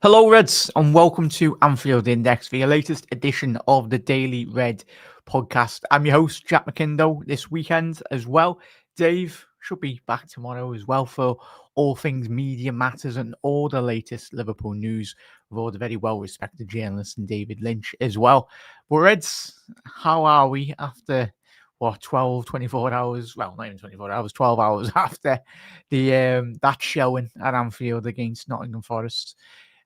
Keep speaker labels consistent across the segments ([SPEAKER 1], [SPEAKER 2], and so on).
[SPEAKER 1] Hello, Reds, and welcome to Anfield Index for your latest edition of the Daily Red podcast. I'm your host, Jack McIndoe, this weekend as well. Dave should be back tomorrow as well for all things media matters and all the latest Liverpool news with all the very well-respected journalists and David Lynch as well. But Reds, how are we after 24 hours, well, not even 24 hours, 12 hours after that showing at Anfield against Nottingham Forest?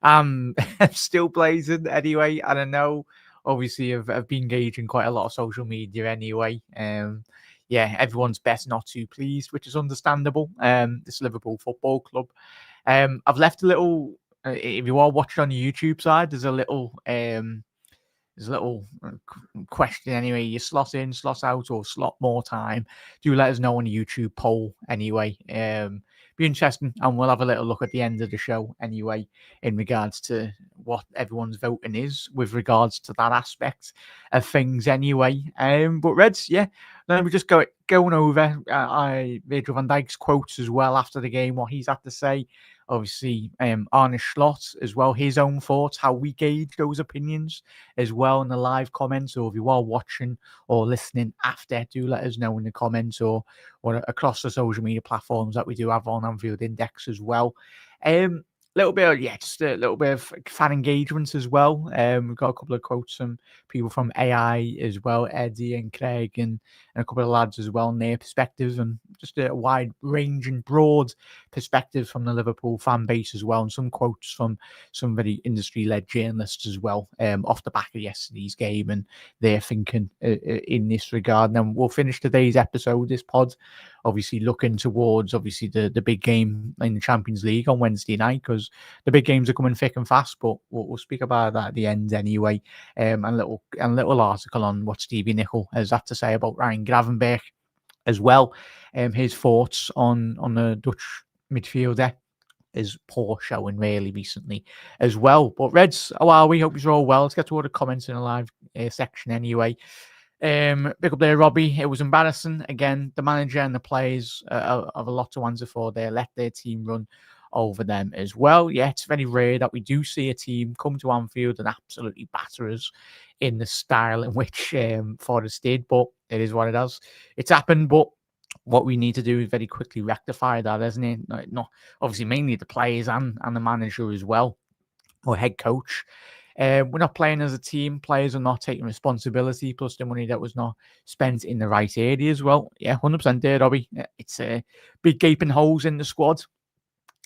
[SPEAKER 1] I'm still blazing anyway. I don't know. Obviously, I've been engaging quite a lot of social media anyway. Yeah, everyone's best not too pleased, which is understandable. This Liverpool Football Club. I've left a little. If you are watching on the YouTube side, there's a little question anyway. You slot in, slot out, or slot more time. Do let us know on the YouTube poll anyway. Be interesting, and we'll have a little look at the end of the show anyway in regards to what everyone's voting is with regards to that aspect of things anyway. But Reds, yeah, then we just going over Virgil van Dijk's quotes as well after the game, what he's had to say. Obviously, Arne as well, his own thoughts, how we gauge those opinions as well in the live comments. Or if you are watching or listening after, do let us know in the comments or across the social media platforms that we do have on Anfield Index as well. Just a little bit of fan engagement as well. We've got a couple of quotes from people from AI as well, Eddie and Craig, and a couple of lads as well, and their perspectives, and just a wide range and broad perspectives from the Liverpool fan base as well, and some quotes from some very industry-led journalists as well, off the back of yesterday's game and their thinking in this regard. And then we'll finish today's episode, this pod, obviously looking towards the big game in the Champions League on Wednesday night, because the big games are coming thick and fast. But we'll speak about that at the end anyway. And a little article on what Stevie Nicol has had to say about Ryan Gravenberch as well. His thoughts on the Dutch midfielder. Is poor showing really recently as well. But Reds, how are we? Hope you're all well. Let's get to all the comments in the live section anyway. Big up there, Robbie. It was embarrassing. Again, the manager and the players have a lot to answer for. They let their team run over them as well. Yeah, it's very rare that we do see a team come to Anfield and absolutely batter us in the style in which Forest did. But it is what it is. It's happened, but what we need to do is very quickly rectify that, isn't it? Not obviously mainly the players and the manager as well, or head coach. We're not playing as a team. Players are not taking responsibility, plus the money that was not spent in the right areas. Well, yeah, 100% there, Robbie. It's big gaping holes in the squad.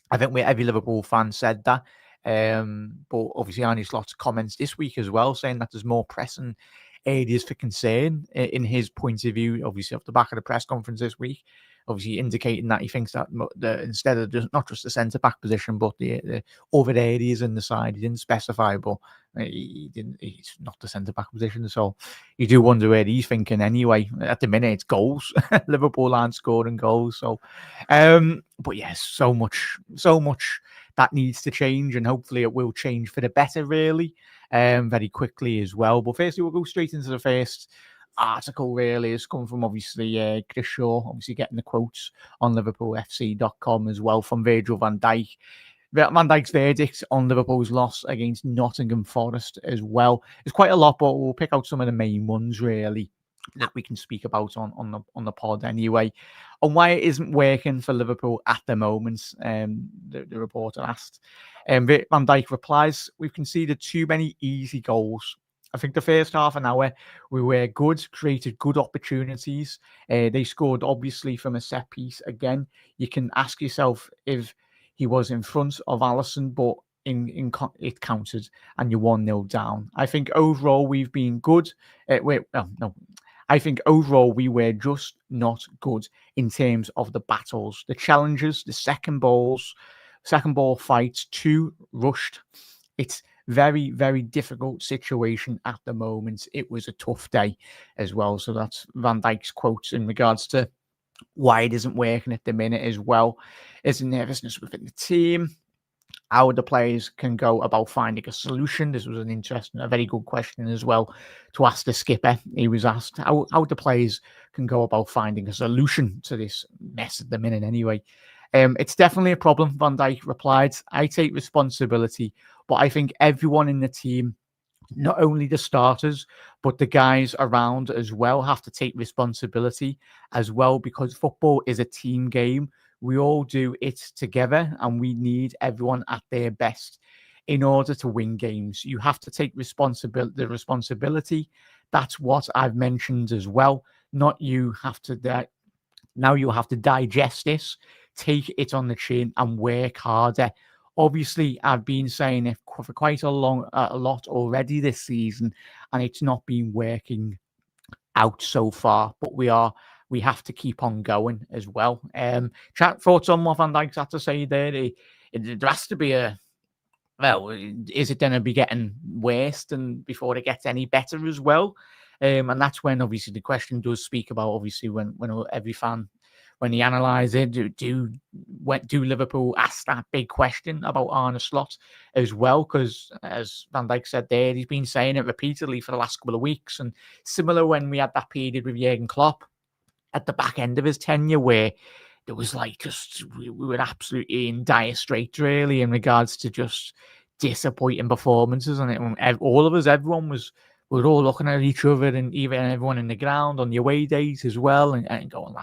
[SPEAKER 1] I think every Liverpool fan said that. But obviously, Arne's lots of comments this week as well, saying that there's more pressing areas for concern in his point of view, obviously off the back of the press conference this week, obviously indicating that he thinks that instead of not just the centre-back position, but the other areas in the side, he didn't specify, but he's not the centre-back position, so you do wonder where he's thinking anyway. At the minute, it's goals. Liverpool aren't scoring goals, so but yes, so much that needs to change, and hopefully it will change for the better, really, very quickly as well. But firstly, we'll go straight into the first article, really. It's come from obviously Chris Shaw, obviously getting the quotes on LiverpoolFC.com as well from Virgil van Dijk. Van Dijk's verdict on Liverpool's loss against Nottingham Forest as well. It's quite a lot, but we'll pick out some of the main ones, really, that we can speak about on the pod anyway, on why it isn't working for Liverpool at the moment. The reporter asked. Van Dijk replies, "We've conceded too many easy goals. I think the first half an hour we were good, created good opportunities. They scored obviously from a set piece. Again, you can ask yourself if he was in front of Alisson, but it counted and you're 1-0 down. I think overall we've been good. I think overall we were just not good in terms of the battles, the challenges, the second ball fights, too rushed. It's very, very difficult situation at the moment. It was a tough day as well." So that's Van Dijk's quotes in regards to why it isn't working at the minute as well. Is there nervousness within the team? How the players can go about finding a solution. This was a very good question as well to ask the skipper. He was asked how the players can go about finding a solution to this mess at the minute anyway. It's definitely a problem, Van Dijk replied. I take responsibility But I think everyone in the team, not only the starters, but the guys around as well, have to take responsibility as well, because football is a team game. We all do it together, and we need everyone at their best in order to win games. You have to take the responsibility. That's what I've mentioned as well. Not you have to now you have to digest this, take it on the chin, and work harder. Obviously, I've been saying it for quite a lot already this season, and it's not been working out so far. But we have to keep on going as well. Chat thoughts on what Van Dijk's had to say there. There has to be is it going to be getting worse than before it gets any better as well? And that's when obviously the question does speak about, obviously, when every fan, when they analyse it, do Liverpool ask that big question about Arne Slot as well? Because as Van Dijk said there, he's been saying it repeatedly for the last couple of weeks. And similar when we had that period with Jurgen Klopp at the back end of his tenure, where there was we were absolutely in dire straits, really, in regards to just disappointing performances. And all of us, we were all looking at each other, and even everyone in the ground on the away days as well, and going,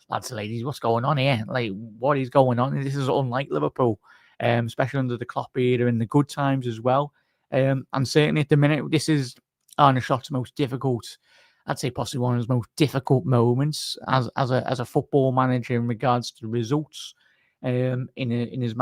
[SPEAKER 1] lads and ladies, what's going on here? Like, what is going on? This is unlike Liverpool, especially under the Klopp era in the good times as well. And certainly at the minute, this is Arne Slot's most difficult, I'd say possibly one of his most difficult moments as a football manager in regards to the results in his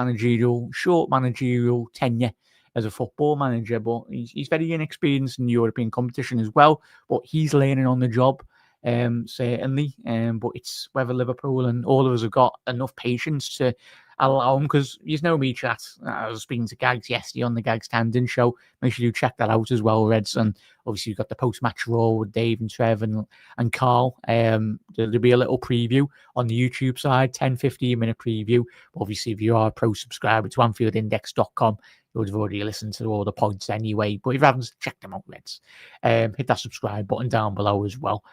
[SPEAKER 1] short managerial tenure as a football manager. But he's very inexperienced in European competition as well. But he's learning on the job, certainly. But it's whether Liverpool and all of us have got enough patience to allow him, because you know me, chat. I was speaking to Gags yesterday on the Gags Tandon show. Make sure you check that out as well, Reds. And obviously, you've got the post-match Raw with Dave and Trev and Carl. There'll be a little preview on the YouTube side, 10-15 minute preview. Obviously, if you are a pro subscriber to AnfieldIndex.com, you would have already listened to all the pods anyway. But if you haven't, check them out, Reds. Hit that subscribe button down below as well.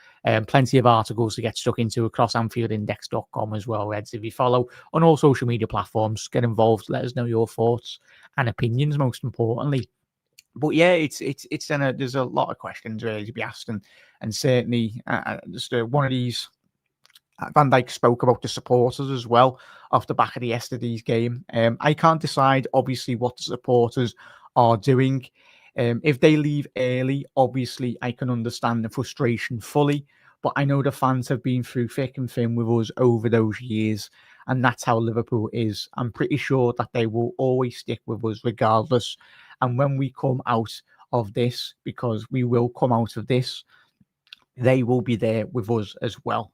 [SPEAKER 1] Plenty of articles to get stuck into across AnfieldIndex.com as well, Reds. If you follow on all social media platforms, get involved. Let us know your thoughts and opinions, most importantly. But yeah, there's a lot of questions really to be asked, and certainly just one of these. Van Dijk spoke about the supporters as well off the back of yesterday's game. I can't decide, obviously, what the supporters are doing. If they leave early, obviously, I can understand the frustration fully. But I know the fans have been through thick and thin with us over those years, and that's how Liverpool is. I'm pretty sure that they will always stick with us regardless. And when we come out of this, because we will come out of this, they will be there with us as well.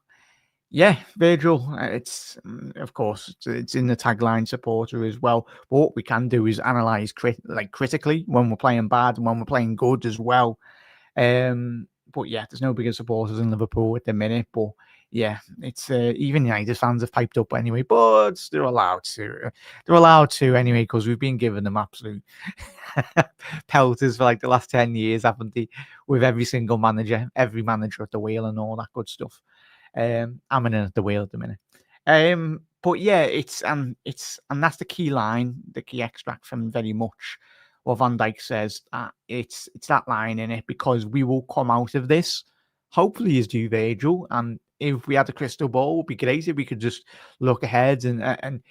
[SPEAKER 1] Yeah, Virgil, it's of course it's in the tagline supporter as well. But what we can do is analyze critically when we're playing bad and when we're playing good as well. But yeah, there's no bigger supporters in Liverpool at the minute. But yeah, it's even United fans have piped up anyway. But they're allowed to. They're allowed to anyway, because we've been giving them absolute pelters for the last 10 years, haven't they? With every single manager, every manager at the wheel, and all that good stuff. I'm in at the wheel at the minute. But yeah, it's and that's the key line, the key extract from very much what Van Dijk says. It's that line in it, because we will come out of this, hopefully, as do Virgil. And if we had a crystal ball, it would be great if we could just look ahead, and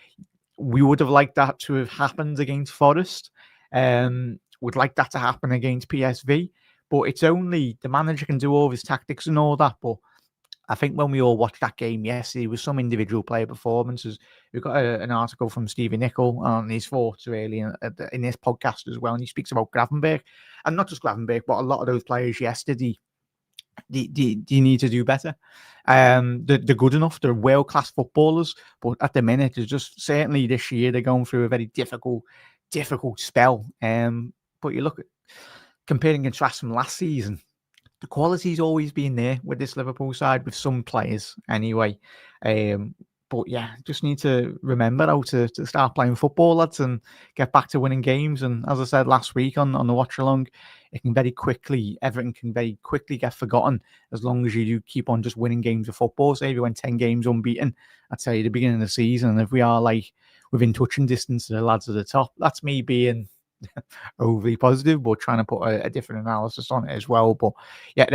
[SPEAKER 1] we would have liked that to have happened against Forest. Would like that to happen against PSV, but it's only the manager can do all of his tactics and all that. But I think when we all watched that game yesterday, with some individual player performances, we've got an article from Stevie Nicol on his thoughts really in this podcast as well, and he speaks about Gravenberch, and not just Gravenberch, but a lot of those players yesterday. Do you need to do better? They're good enough. They're world-class footballers, but at the minute, it's just certainly this year they're going through a very difficult spell. But you look at comparing and contrast from last season, the quality's always been there with this Liverpool side, with some players anyway. But yeah, just need to remember how to start playing football, lads, and get back to winning games. And as I said last week on the watch along, everything can very quickly get forgotten as long as you do keep on just winning games of football. Say if you went 10 games unbeaten, I'd say at the beginning of the season, and if we are within touching distance of the lads at the top, that's me being overly positive, but trying to put a different analysis on it as well. But yeah,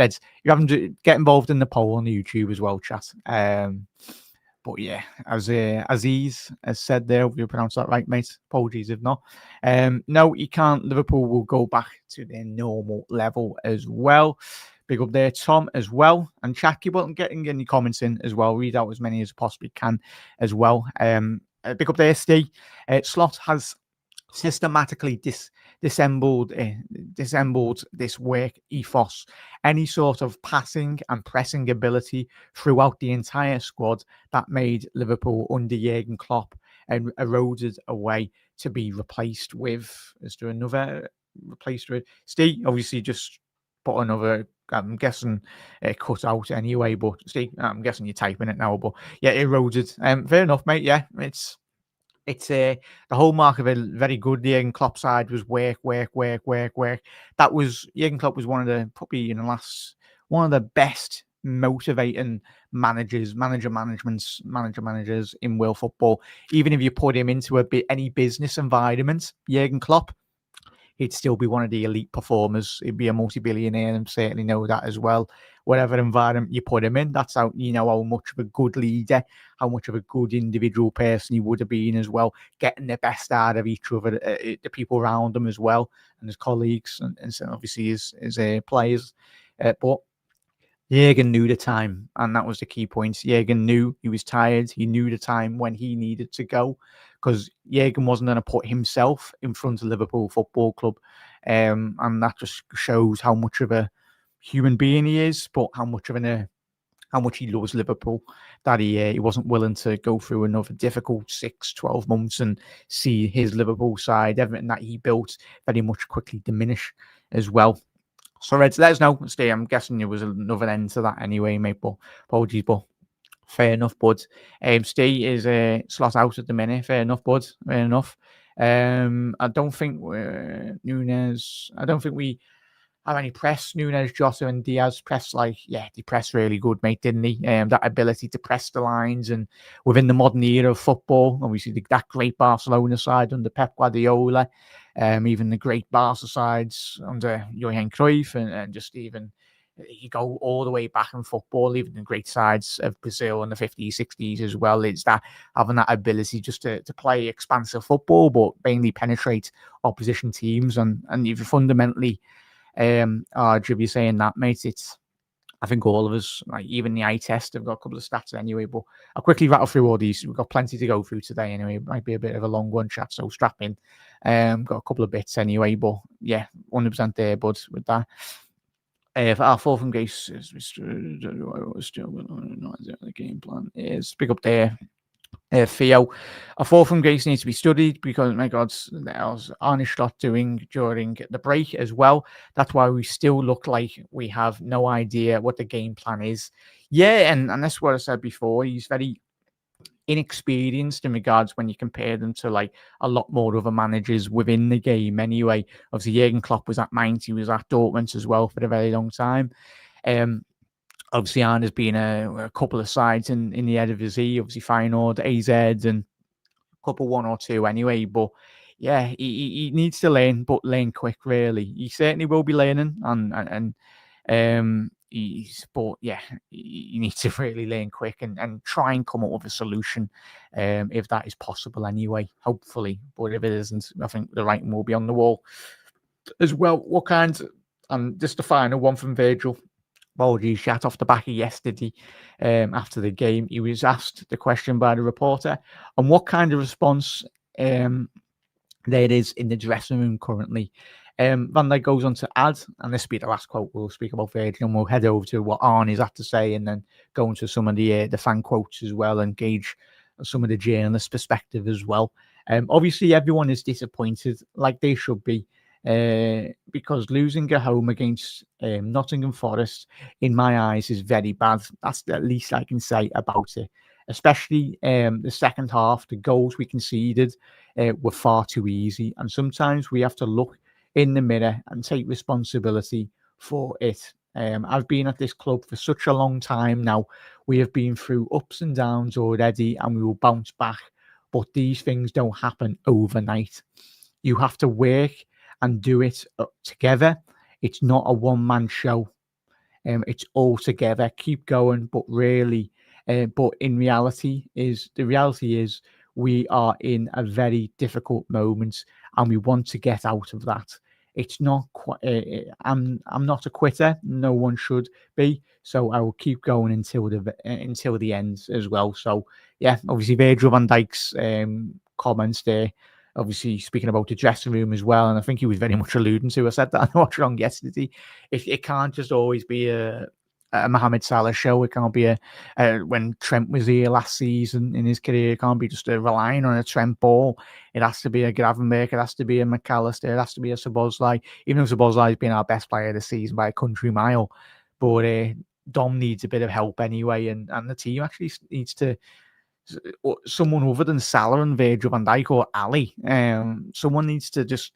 [SPEAKER 1] you're having to get involved in the poll on the YouTube as well, chat. But yeah, as Aziz has said there, if you pronounce that right, mate. Apologies if not. No, you can't. Liverpool will go back to their normal level as well. Big up there, Tom, as well. And chat, keep on getting any comments in as well. Read out as many as possibly can as well. Big up there, Steve. Slot has systematically dissembled this work ethos, any sort of passing and pressing ability throughout the entire squad that made Liverpool under Jurgen Klopp and eroded away to be replaced with. Is there another replaced with? Steve obviously just put another. I'm guessing cut out anyway, but Steve, I'm guessing you're typing it now. But yeah, eroded. Fair enough, mate. Yeah, it's the hallmark of a very good Jurgen Klopp side was work. That was Jurgen Klopp was one of the probably in the last one of the best motivating managers in world football. Even if you put him into any business environment, Jurgen Klopp, he'd still be one of the elite performers. He'd be a multi-billionaire, and certainly know that as well. Whatever environment you put him in, that's how you know how much of a good leader, how much of a good individual person he would have been as well, getting the best out of each other, the people around him as well, and his colleagues, and so obviously his players. But Jurgen knew the time, and that was the key point. Jurgen knew he was tired. He knew the time when he needed to go, because Jurgen wasn't going to put himself in front of Liverpool Football Club. And that just shows how much of a human being he is, but how much he loves Liverpool, that he wasn't willing to go through another difficult 6-12 months and see his Liverpool side, everything that he built, very much quickly diminish as well. So, Reds, let us know. Steve, I'm guessing there was another end to that anyway, mate, but apologies, but fair enough, bud. Steve is slot out at the minute. Fair enough, bud. Fair enough. I don't think Nunes. I don't think we have any press. Nunes, Jota, and Diaz press they press really good, mate, didn't he? That ability to press the lines, and within the modern era of football, obviously that great Barcelona side under Pep Guardiola, even the great Barca sides under Johan Cruyff, and just even you go all the way back in football, even the great sides of Brazil in the 50s, 60s as well. It's that having that ability just to play expansive football, but mainly penetrate opposition teams, and if you fundamentally you're saying that, mate, I think all of us, like even the eye test, have got a couple of stats anyway, but I'll quickly rattle through all these. We've got plenty to go through today anyway. It might be a bit of a long one, chat, so strap in. Got a couple of bits anyway, but yeah, 100% there, bud, with that. For our fourth from Gates, still the game plan is big up there. Theo, a fall from grace needs to be studied because, my God, there's Arne doing during the break as well. That's why we still look like we have no idea what the game plan is. Yeah, and that's what I said before. He's very inexperienced in regards when you compare them to like a lot more other managers within the game anyway. Obviously, Jurgen Klopp was at Mainz, he was at Dortmund as well for a very long time. Obviously, Arne has been a couple of sides in the Eredivisie, obviously Feyenoord, AZ, and a couple one or two anyway. But yeah, he needs to learn, but learn quick. Really, he certainly will be learning, and but yeah, you need to really learn quick and try and come up with a solution, if that is possible anyway. Hopefully, but if it isn't, I think the writing will be on the wall as well. What kind? And just the final one from Virgil. Apologies, chat off the back of yesterday. After the game, he was asked the question by the reporter on what kind of response there is in the dressing room currently. Van Dijk goes on to add, and this will be the last quote we'll speak about Virgil, and we'll head over to what Arne's had to say, and then go into some of the fan quotes as well, and gauge some of the journalist perspective as well. Obviously, everyone is disappointed, like they should be. Because losing at home against Nottingham Forest, in my eyes, is very bad. That's the least I can say about it. Especially the second half, the goals we conceded were far too easy. And sometimes we have to look in the mirror and take responsibility for it. I've been at this club for such a long time now. We have been through ups and downs already, and we will bounce back. But these things don't happen overnight. You have to work and do it together. It's not a one-man show. It's all together. Keep going, but really, but in reality is we are in a very difficult moment, and we want to get out of that. It's not quite. I'm not a quitter. No one should be. So I will keep going until the end as well. So yeah, obviously Virgil van Dijk's comments there. Obviously speaking about the dressing room as well, and I think he was very much alluding to. I said that on Watch Wrong yesterday. It can't just always be a Mohamed Salah show. It can't be when Trent was here last season in his career. It can't be just relying on a Trent ball. It has to be a Gravenberch. It has to be a McAllister. It has to be a Szoboszlai. Even though Szoboszlai has been our best player this season by a country mile, but Dom needs a bit of help anyway, and the team actually needs to. Someone other than Salah and Virgil van Dijk or Ali, someone needs to just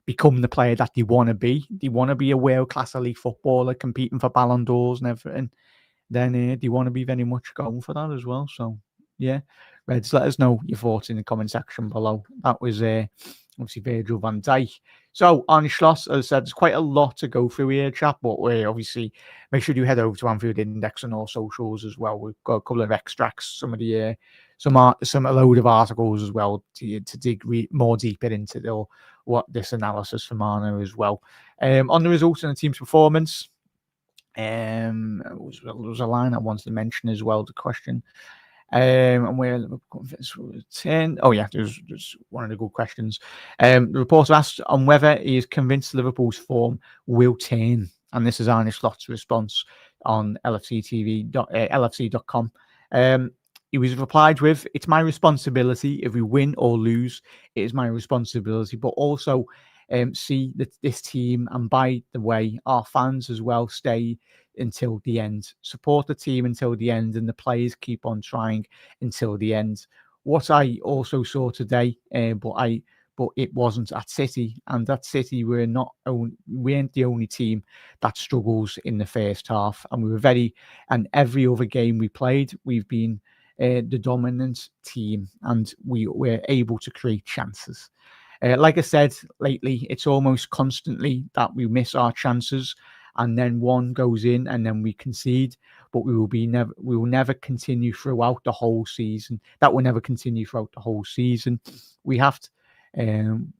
[SPEAKER 1] become the player that they want to be. They want to be a world-class elite footballer competing for Ballon d'Ors and everything. Then they want to be very much going for that as well. So, yeah. Reds, let us know your thoughts in the comment section below. That was obviously Virgil van Dijk. So, Arne Schloss, as I said, there's quite a lot to go through here, chat, but we obviously make sure you head over to Anfield Index and all socials as well. We've got a couple of extracts, some of the some a load of articles as well to dig more deeper into what this analysis from Arne as well. On the results and the team's performance, there was a line I wanted to mention as well. The question, and where Liverpool 10. Oh yeah, there's one of the good questions. The reporter asked on whether he is convinced Liverpool's form will turn, and this is Arne Slot's response on LFC.com. He was replied with, "It's my responsibility. If we win or lose, it is my responsibility. But also, see that this team, and by the way, our fans as well, stay until the end. Support the team until the end, and the players keep on trying until the end." What I also saw today, but it wasn't at City, and at City we weren't the only team that struggles in the first half, and every other game we played, we've been the dominant team, and we were able to create chances. Like I said, lately, it's almost constantly that we miss our chances, and then one goes in, and then we concede. But we will never continue throughout the whole season. That will never continue throughout the whole season. We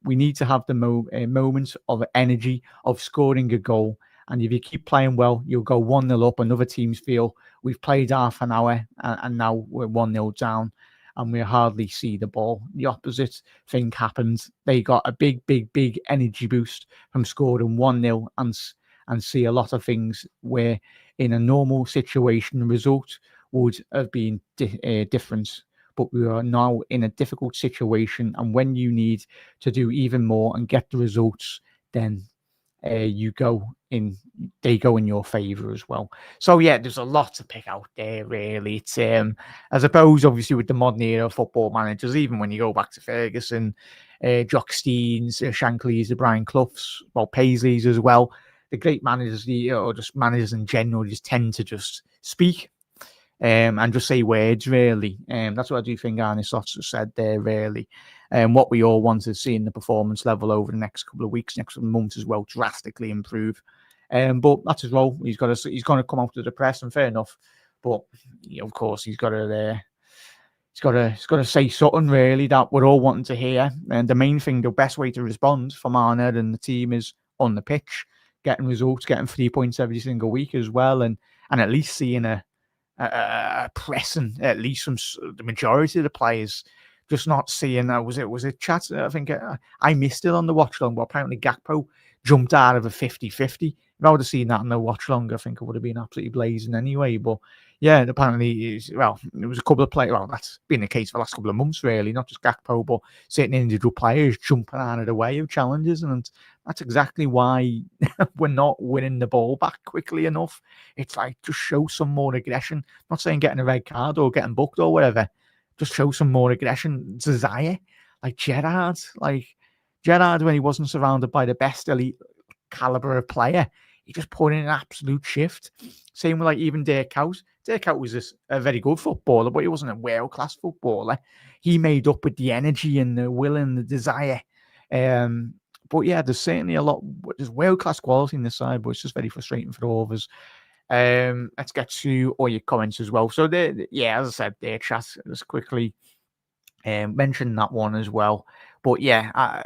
[SPEAKER 1] need to have the moments of energy of scoring a goal. And if you keep playing well, you'll go 1-0 up, and other teams feel we've played half an hour and now we're 1-0 down and we hardly see the ball. The opposite thing happened. They got a big energy boost from scoring 1-0 and see a lot of things where in a normal situation, the result would have been different. But we are now in a difficult situation, and when you need to do even more and get the results, then they go in your favor as well. So yeah, there's a lot to pick out there, really. It's I suppose obviously with the modern era of football managers, even when you go back to Ferguson, Jock Steens, Shankly's, the Brian Cloughs, well, Paisley's as well, the great managers, or just managers in general, just tend to just speak and just say words, really. That's what I do think Arne Slot said there, really. What we all want to see in the performance level over the next couple of weeks, next couple of months as well, drastically improve. But that's his role. He's going to come out to the press, and fair enough. But of course, he's got to say something, really, that we're all wanting to hear. And the main thing, the best way to respond from Arne and the team is on the pitch, getting results, getting 3 points every single week as well, and at least seeing a pressing at least from the majority of the players. Just not seeing that. Was it chat? I think I missed it on the watch long, but apparently Gakpo jumped out of a 50-50. If I would have seen that on the watch long, I think it would have been absolutely blazing anyway. But yeah, apparently, it was a couple of players. Well, that's been the case for the last couple of months, really. Not just Gakpo, but certain individual players jumping out of the way of challenges. And that's exactly why we're not winning the ball back quickly enough. It's like, just show some more aggression. I'm not saying getting a red card or getting booked or whatever. Just show some more aggression, desire. Like Gerrard, when he wasn't surrounded by the best elite caliber of player, he just put in an absolute shift. Same with even Dirk Kuyt. Dirk Kuyt was a very good footballer, but he wasn't a world-class footballer. He made up with the energy and the will and the desire. But yeah, there's certainly there's world class quality in this side, but it's just very frustrating for all of us. Let's get to all your comments as well. So as I said, there, chat, just quickly mention that one as well. But yeah,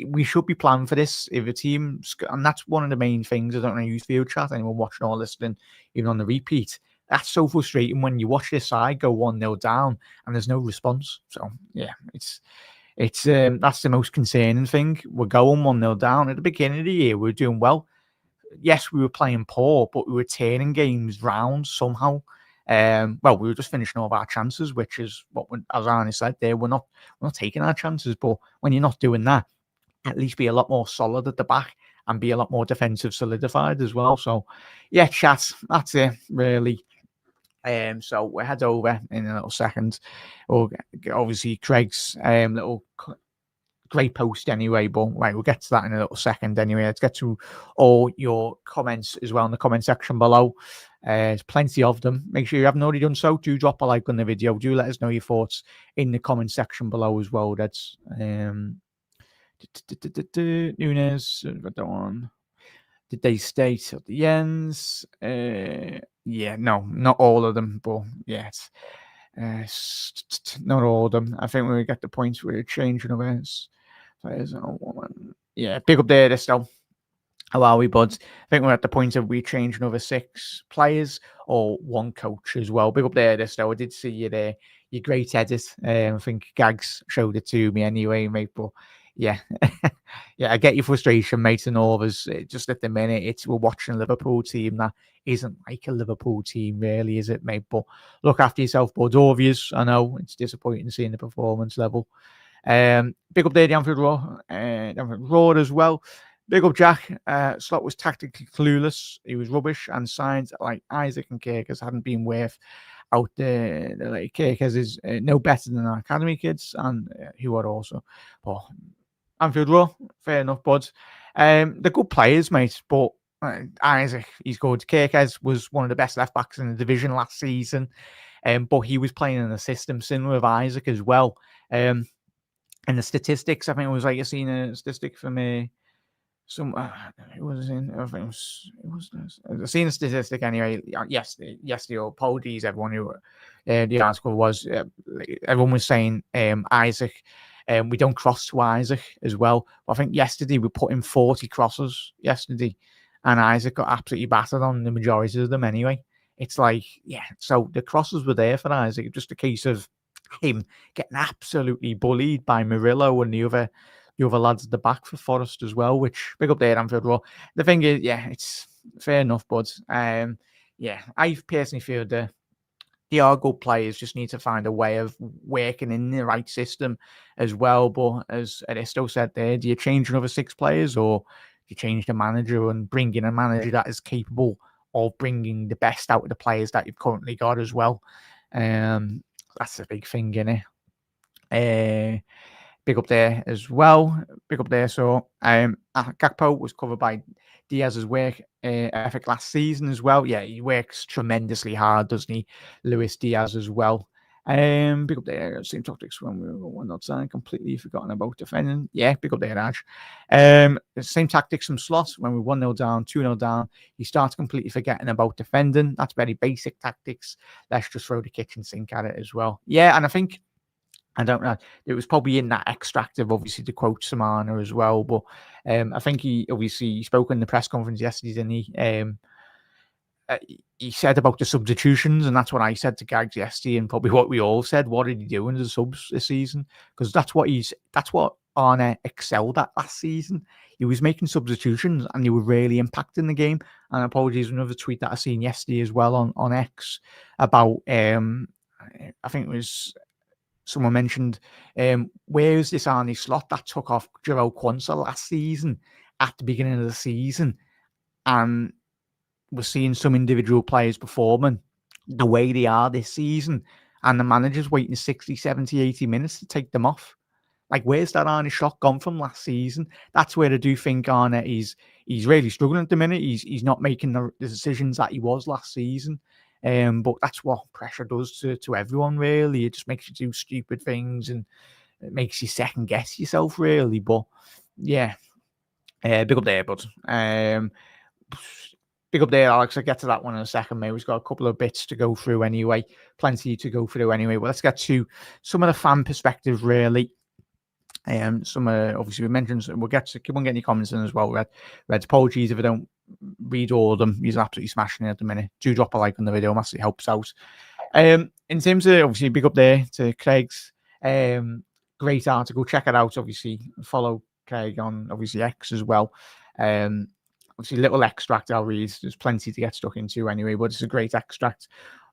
[SPEAKER 1] we should be planning for this. If a team, and that's one of the main things. I don't know use field chat, anyone watching or listening, even on the repeat. That's so frustrating when you watch this side go 1-0 down and there's no response. So yeah, it's that's the most concerning thing. We're going 1-0 down at the beginning of the year. We were doing well. Yes, we were playing poor, but we were turning games round somehow. We were just finishing all of our chances, which is what, as Arne said there, we're not taking our chances. But when you're not doing that, at least be a lot more solid at the back and be a lot more defensive solidified as well. So, yeah, chat, that's it, really. So we'll head over in a little second. Obviously, Craig's little great post anyway, but right, we'll get to that in a little second anyway. Let's get to all your comments as well in the comment section below. There's plenty of them. Make sure you haven't already done so. Do drop a like on the video. Do let us know your thoughts in the comment section below as well. That's Nunes, on. Did they state at the ends? No, not all of them, but yes. Not all of them. I think we get the points where we're changing of us. Yeah, big up there, still. How are we, buds? I think we're at the point of we change another 6 players or 1 coach as well. Big up there, still. I did see you there. Your great edit. I think Gags showed it to me anyway, mate. But yeah, yeah, I get your frustration, mate, and all of us. Just at the minute, we're watching a Liverpool team that isn't like a Liverpool team, really, is it, mate? But look after yourself, buds. Obvious, I know it's disappointing seeing the performance level. Big up there, the Anfield Road as well. Big up Jack. Slot was tactically clueless. He was rubbish, and signs like Isaac and Kirkers hadn't been worth out there. Like Kirkers is no better than our academy kids, and who are also. But Anfield Road, fair enough, buds. They're good players, mate, but Isaac, he's good. Kirkers was one of the best left backs in the division last season, but he was playing in a system similar with Isaac as well. And the statistics, I think it was like you've seen a statistic from it was in. I think it was. I've seen a statistic anyway. Yesterday, or apologies, everyone who the article was. Everyone was saying Isaac. We don't cross to Isaac as well. But I think yesterday we put in 40 crosses yesterday, and Isaac got absolutely battered on the majority of them anyway. It's like, yeah. So the crosses were there for Isaac. Just a case of him getting absolutely bullied by Murillo and the other lads at the back for Forest as well, which big up there, Anfield Road. The thing is, yeah, it's fair enough, but I personally feel that the are good players just need to find a way of working in the right system as well. But as Aristo said there, do you change another 6 players, or do you change the manager and bring in a manager that is capable of bringing the best out of the players that you've currently got as well? That's a big thing, innit? Big up there as well. Big up there. So Gakpo was covered by Diaz's work ethic last season as well. Yeah, he works tremendously hard, doesn't he? Luis Diaz as well. Big up there. Same tactics when we were 1-0 down. Completely forgotten about defending. Yeah, big up there, Raj. Same tactics from Slot when we 1-0 down, 2-0 down. You start completely forgetting about defending. That's very basic tactics. Let's just throw the kitchen sink at it as well. Yeah, and I think, I don't know, it was probably in that extract of, obviously, to quote Samana as well. But I think he spoke in the press conference yesterday, didn't he? He said about the substitutions, and that's what I said to Gags yesterday, and probably what we all said. What did he do in the subs this season? Because that's what Arne excelled at last season. He was making substitutions, and they were really impacting the game. And apologies, another tweet that I seen yesterday as well on X about I think it was someone mentioned where is this Arne Slot that took off Jarell Quansah last season at the beginning of the season, and we're seeing some individual players performing the way they are this season, and the manager's waiting 60, 70, 80 minutes to take them off. Like, where's that Arne Slot gone from last season? That's where I do think Arne he's really struggling at the minute. He's not making the decisions that he was last season. But that's what pressure does to everyone, really. It just makes you do stupid things, and it makes you second guess yourself, really. But yeah, Big up there, bud. Big up there, Alex. I'll get to that one in a second, mate. We've got a couple of bits to go through anyway. Plenty to go through anyway. Well, let's get to some of the fan perspectives, really. Some obviously we mentioned, we'll get to keep on getting your comments in as well. Red's apologies if I don't read all of them. He's absolutely smashing it at the minute. Do drop a like on the video, massively helps out. In terms of obviously big up there to Craig's great article. Check it out. Obviously follow Craig on obviously X as well. Obviously little extract I'll read. There's plenty to get stuck into anyway, but it's a great extract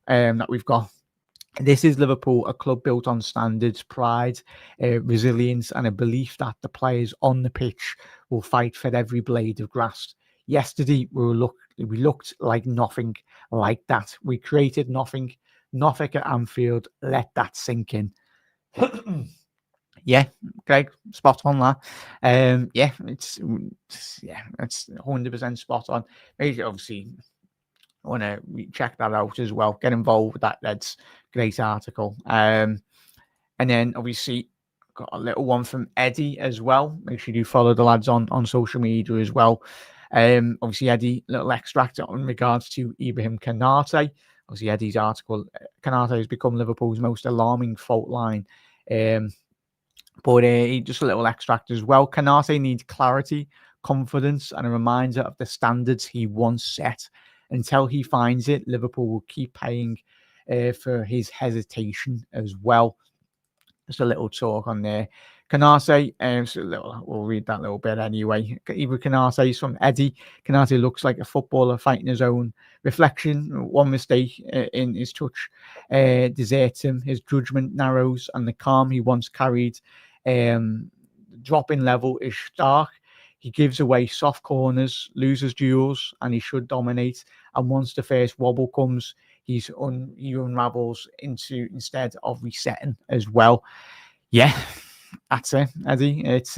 [SPEAKER 1] that we've got. This is Liverpool, a club built on standards, pride, resilience, and a belief that the players on the pitch will fight for every blade of grass. Yesterday, we looked like nothing like that. We created nothing at Anfield. Let that sink in. Yeah, Greg, spot on that. It's 100% spot on. Obviously, I want to check that out as well. Get involved with that. That's great article. And then obviously got a little one from Eddie as well. Make sure you do follow the lads on social media as well. Obviously Eddie, little extract in regards to Ibrahim Konate. Obviously Eddie's article, Konate has become Liverpool's most alarming fault line. But just a little extract as well. Konate needs clarity, confidence, and a reminder of the standards he once set. Until he finds it, Liverpool will keep paying for his hesitation as well. Just a little talk on there. Konate, we'll read that little bit anyway. Even Konate is from Eddie. Konate looks like a footballer fighting his own reflection. One mistake in his touch deserts him. His judgment narrows, and the calm he once carried, dropping level is stark. He gives away soft corners, loses duels, and he should dominate. And once the first wobble comes, he unravels instead of resetting as well. Yeah, that's it, Eddie. It's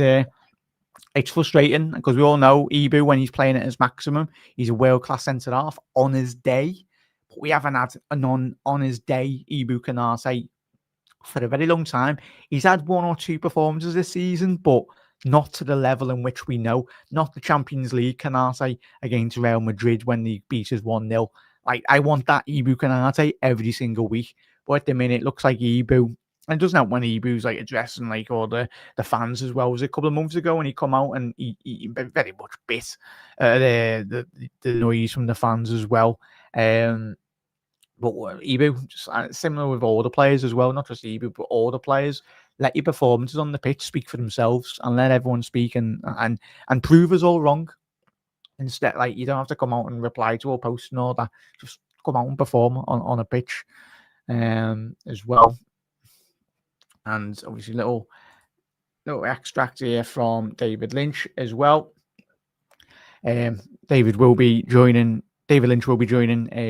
[SPEAKER 1] frustrating because we all know Ibu, when he's playing at his maximum, he's a world-class centre-half on his day. But we haven't had an on his day Ibu Konate for a very long time. He's had one or two performances this season, but not to the level in which we know. Not the Champions League Konate against Real Madrid when they beat us 1-0. Like, I want that Ibu Konate every single week. But at the minute, it looks like Ibu, and it doesn't help when Ibu's like addressing like all the fans as well. It was a couple of months ago when he come out and he very much bit the noise from the fans as well. But Ibu, just similar with all the players as well, not just Ibu, but all the players. Let your performances on the pitch speak for themselves, and let everyone speak and prove us all wrong. Instead, like, you don't have to come out and reply to all posts and all that. Just come out and perform on a pitch as well. And obviously, little extract here from David Lynch as well. David Lynch will be joining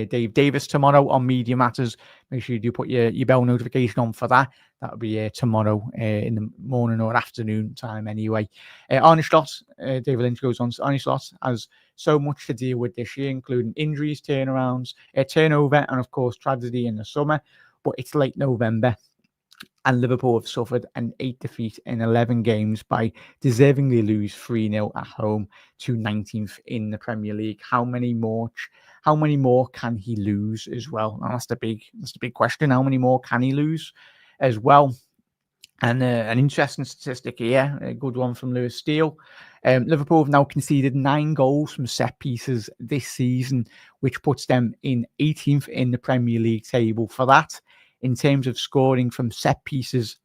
[SPEAKER 1] Dave Davis tomorrow on Media Matters. Make sure you do put your bell notification on for that. That'll be tomorrow in the morning or afternoon time anyway. Arne Slot, David Lynch goes on. Arne Slot has so much to deal with this year, including injuries, turnarounds, turnover, and of course tragedy in the summer. But it's late November, and Liverpool have suffered an 8 defeat in 11 games by deservingly lose 3-0 at home to 19th in the Premier League. How many more can he lose as well? And that's the big question. How many more can he lose as well? And an interesting statistic here, a good one from Lewis Steele. Liverpool have now conceded 9 goals from set pieces this season, which puts them in 18th in the Premier League table. For that, in terms of scoring from set pieces,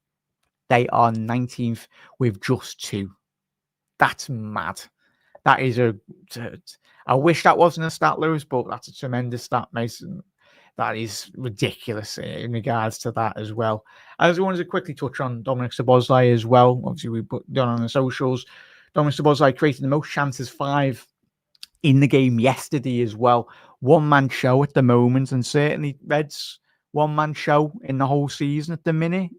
[SPEAKER 1] they are 19th with just 2. That's mad. That is I wish that wasn't a stat, Lewis, but that's a tremendous stat, Mason. That is ridiculous in regards to that as well. I just wanted to quickly touch on Dominic Szoboszlai as well. Obviously, we put down on the socials. Dominic Szoboszlai created the most chances, 5 in the game yesterday as well. One-man show at the moment, and certainly Reds one-man show in the whole season at the minute.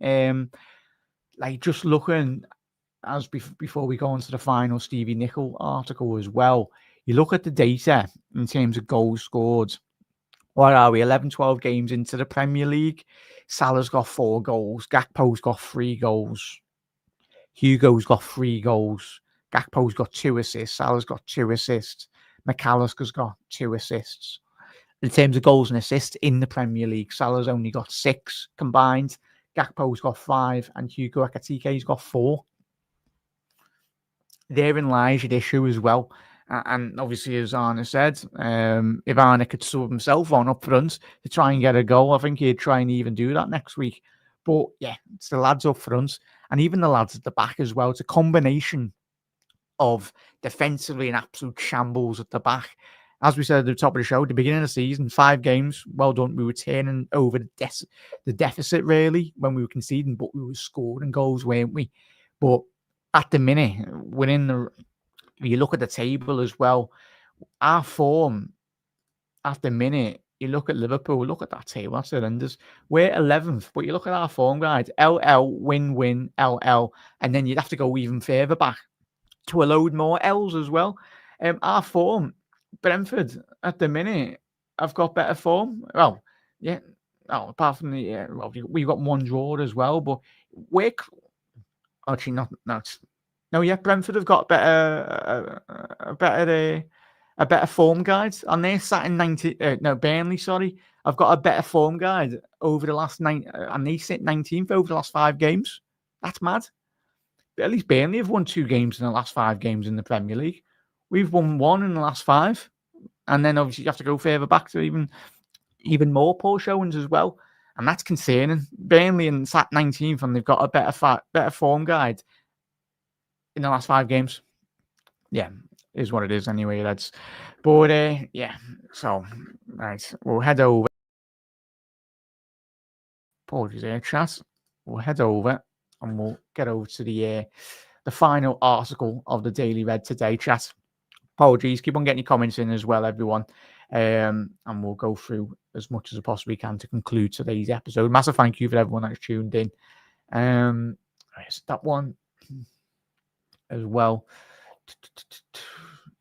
[SPEAKER 1] Like, just looking as before we go on to the final Stevie Nicol article as well, you look at the data in terms of goals scored. What are we, 11, 12 games into the Premier League? Salah's got 4 goals. Gakpo's got 3 goals. Hugo's got 3 goals. Gakpo's got 2 assists. Salah's got 2 assists. McAllister's got 2 assists. In terms of goals and assists in the Premier League, Salah's only got 6 combined. Gakpo's got 5, and Hugo Ekitike's got 4. Therein lies your issue as well. And obviously, as Arne said, if Arne could sub himself on up front to try and get a goal, I think he'd try and even do that next week. But yeah, it's the lads up front and even the lads at the back as well. It's a combination of defensively an absolute shambles at the back. As we said at the top of the show, at the beginning of the season, 5 games, well done. We were turning over the deficit, really, when we were conceding, but we were scoring goals, weren't we? But at the minute, you look at the table as well, our form at the minute, you look at Liverpool, look at that table, that's horrendous. We're 11th, but you look at our form guide, LL, win, LL, and then you'd have to go even further back to a load more L's as well. Our form, Brentford, at the minute, have got better form. Well, yeah, apart from we've got 1 draw as well, but we're actually not. Brentford have got a better form guide, and they're sat in 90. Burnley, sorry, I've got a better form guide over the last 9, and they sit 19th over the last 5 games. That's mad. But at least Burnley have won 2 games in the last 5 games in the Premier League. We've won 1 in the last 5, and then obviously you have to go further back to even more poor showings as well, and that's concerning. Burnley and sat 19th, and they've got a better form guide in the last 5 games. Yeah, is what it is anyway, lads. But yeah, so right, we'll head over. Apologies there, chat. We'll head over and we'll get over to the final article of the Daily Red today, chat. Apologies, keep on getting your comments in as well, everyone. And we'll go through as much as I possibly can to conclude today's episode. Massive thank you for everyone that's tuned in. That one as well.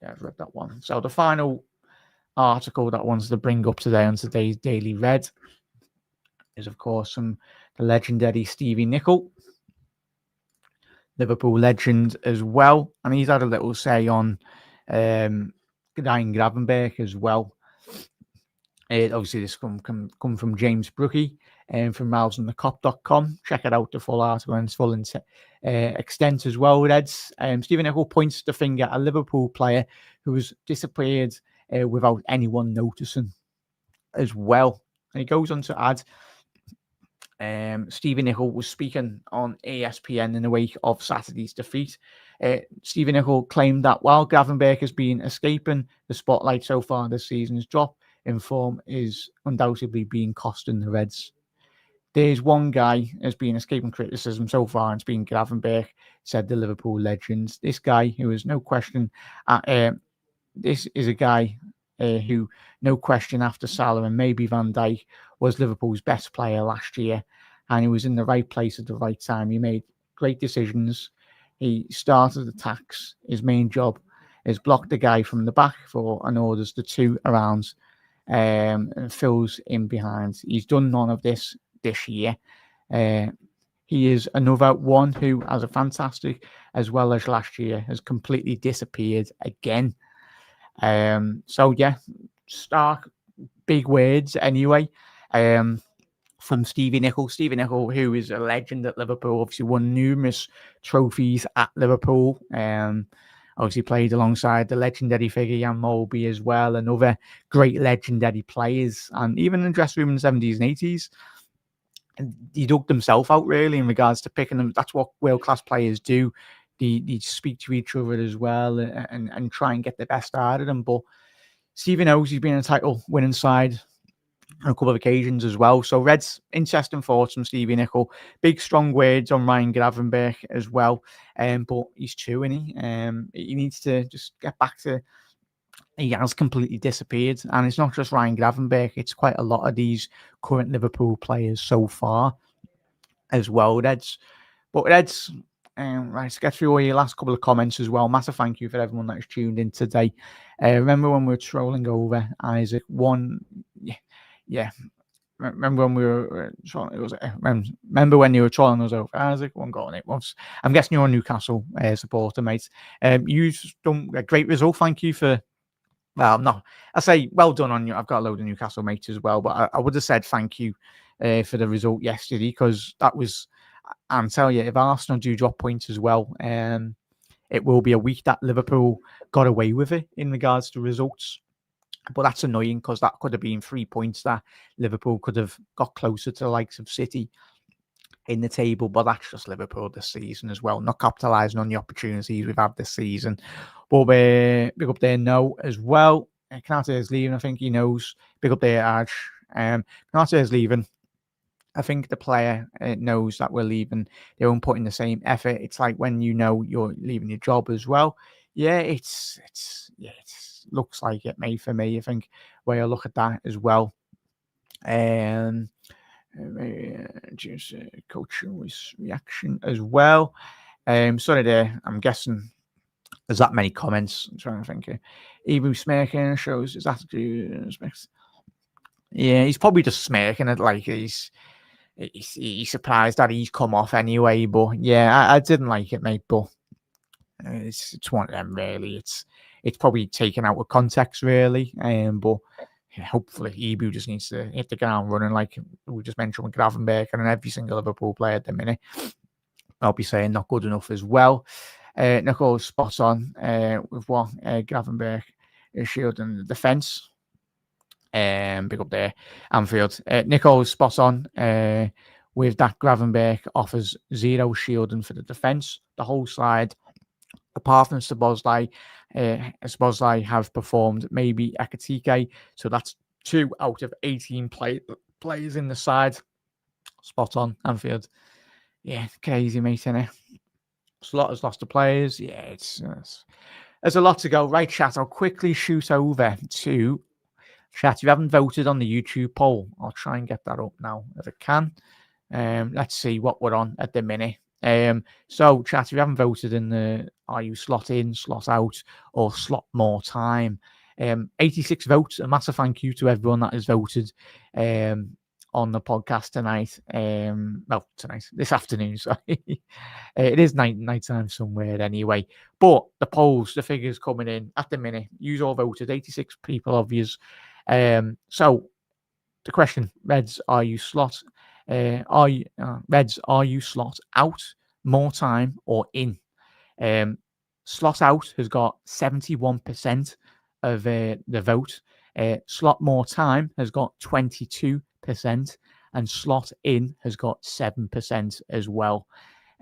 [SPEAKER 1] Yeah, I've read that one. So the final article that I wanted to bring up today on today's Daily Red is, of course, from the legendary Stevie Nicol, Liverpool legend as well. And he's had a little say on Gravenberch as well. Obviously, this come from James Brookie and from milesonthecop.com. Check it out, the full article and its full extent as well, Reds. Stevie Nicol points the finger at a Liverpool player who was disappeared without anyone noticing as well. And he goes on to add, Stevie Nicol was speaking on ESPN in the wake of Saturday's defeat. Stevie Nicol claimed that while Gravenberch has been escaping the spotlight so far this season's drop in form is undoubtedly being costing the Reds. There's one guy has been escaping criticism so far, and it's been Gravenberch, said the Liverpool legends. This guy, who is no question, this is a guy who, no question, after Salah and maybe Van Dijk, was Liverpool's best player last year, and he was in the right place at the right time. He made great decisions. He started attacks. His main job is block the guy from the back and orders the 2 around and fills in behind. He's done none of this year. He is another one who, as a fantastic, as well as last year, has completely disappeared again. So yeah, stark, big words anyway. From Stevie Nicol. Stevie Nicol, who is a legend at Liverpool, obviously won numerous trophies at Liverpool. Obviously played alongside the legendary figure Jan Molby as well, and other great legendary players. And even in the dressing room in the 70s and 80s, he dug himself out, really, in regards to picking them. That's what world-class players do. They speak to each other as well and try and get the best out of them. But Stevie knows he's been in a title-winning side on a couple of occasions as well. So Reds, interesting thoughts from Stevie Nicol. Big strong words on Ryan Gravenberch as well. But he's true, isn't he? He needs to just get back to, he has completely disappeared. And it's not just Ryan Gravenberch, it's quite a lot of these current Liverpool players so far as well, Reds. But Reds, right, let's get through all your last couple of comments as well. Massive thank you for everyone that has tuned in today. Remember when we were trolling over Isaac? Yeah, remember when we were trolling? Remember when you were trolling us over Isaac? 1 goal in 8 months. I'm guessing you're a Newcastle supporter, mate. You've done a great result. Thank you for. Well, no, I say well done on you. I've got a load of Newcastle mates as well, but I would have said thank you for the result yesterday, because that was. I'm telling you, if Arsenal do drop points as well, it will be a week that Liverpool got away with it in regards to results. But that's annoying, because that could have been 3 points that Liverpool could have got closer to the likes of City in the table. But that's just Liverpool this season as well, not capitalising on the opportunities we've had this season. But big up there, No, as well. Canate is leaving. I think he knows. Big up there, Aj. Canate is leaving. I think the player knows that we're leaving. They won't put in the same effort. It's like when you know you're leaving your job as well. Yeah, it looks like it, mate, for me. I think where I look at that as well. Just coach's reaction as well. Sorry there. I'm guessing there's that many comments. I'm trying to think. Ebu smirking shows his attitude. Yeah, he's probably just smirking it like he's surprised that he's come off anyway. But yeah, I didn't like it, mate. But it's one of them, really. It's probably taken out of context, really. But yeah, hopefully Ebu just needs to hit the ground running, like we just mentioned with Gravenberch and every single Liverpool player at the minute. I'll be saying not good enough as well. Nicol's spot on with what Gravenberch is shielding the defence. Big up there, Anfield. Nicol's spot on with that. Gravenberch offers 0 shielding for the defence. The whole side, apart from Szoboszlai, have performed maybe Ekitike. So that's 2 out of 18 players in the side. Spot on, Anfield. Yeah, crazy, mate, innit? Slotter's lost the players. Yeah, there's a lot to go. Right, chat, I'll quickly shoot over to chat. If you haven't voted on the YouTube poll, I'll try and get that up now if I can. Let's see what we're on at the minute. So, chat, if you haven't voted in the are you slot in, slot out, or slot more time, 86 votes. A massive thank you to everyone that has voted on the podcast tonight. This afternoon, sorry. It is night time somewhere anyway. But the polls, the figures coming in at the minute, you all voted, 86 people of yous. So the question, Reds, are you slot? Reds, are you slot out, more time, or in? Slot out has got 71% of the vote. Slot more time has got 22%, and slot in has got 7% as well.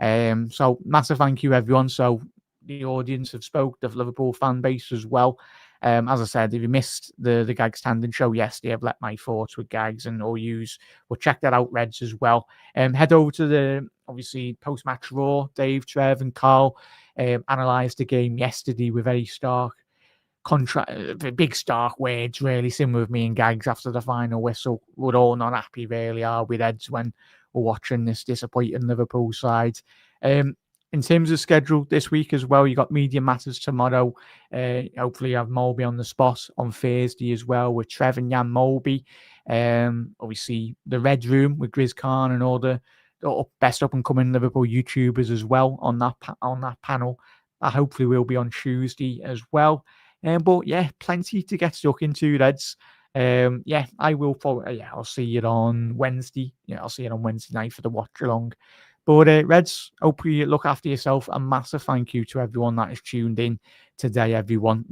[SPEAKER 1] So massive thank you, everyone. So the audience have spoke, the Liverpool fan base as well. As I said, if you missed the Gag Standing show yesterday, I've let my thoughts with Gags and OUs. Well, check that out, Reds, as well. Head over to the, obviously, post-match Raw. Dave, Trev and Carl analysed the game yesterday with very stark big stark words, really, similar with me and Gags after the final whistle. We're all not happy, really, are we, Reds, when we're watching this disappointing Liverpool side. In terms of schedule this week as well, you got Media Matters tomorrow. Hopefully you have Molby on the spot on Thursday as well with Trev and Jan Molby. Obviously the Red Room with Grizz Khan and all the best up and coming Liverpool YouTubers as well on that panel. That hopefully will be on Tuesday as well. But yeah, plenty to get stuck into, Reds. I will follow. I'll see you on Wednesday. I'll see you on Wednesday night for the watch along. But Reds, hope you look after yourself. A massive thank you to everyone that is tuned in today, everyone.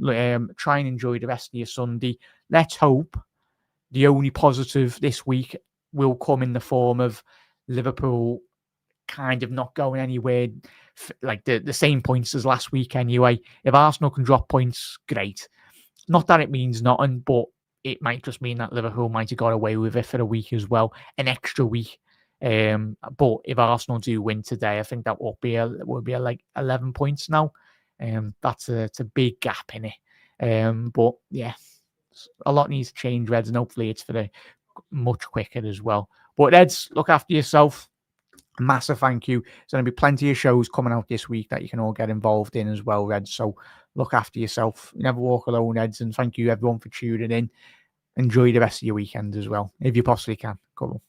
[SPEAKER 1] Try and enjoy the rest of your Sunday. Let's hope the only positive this week will come in the form of Liverpool kind of not going anywhere, like the same points as last week anyway. If Arsenal can drop points, great. Not that it means nothing, but it might just mean that Liverpool might have got away with it for a week as well, an extra week. But if Arsenal do win today, I think that will be like 11 points now. That's a big gap in it. But yeah, a lot needs to change, Reds, and hopefully it's for the much quicker as well. But Reds, look after yourself. Massive thank you. There's going to be plenty of shows coming out this week that you can all get involved in as well, Reds. So look after yourself. Never walk alone, Reds. And thank you everyone for tuning in. enjoy the rest of your weekend as well, if you possibly can. Come on.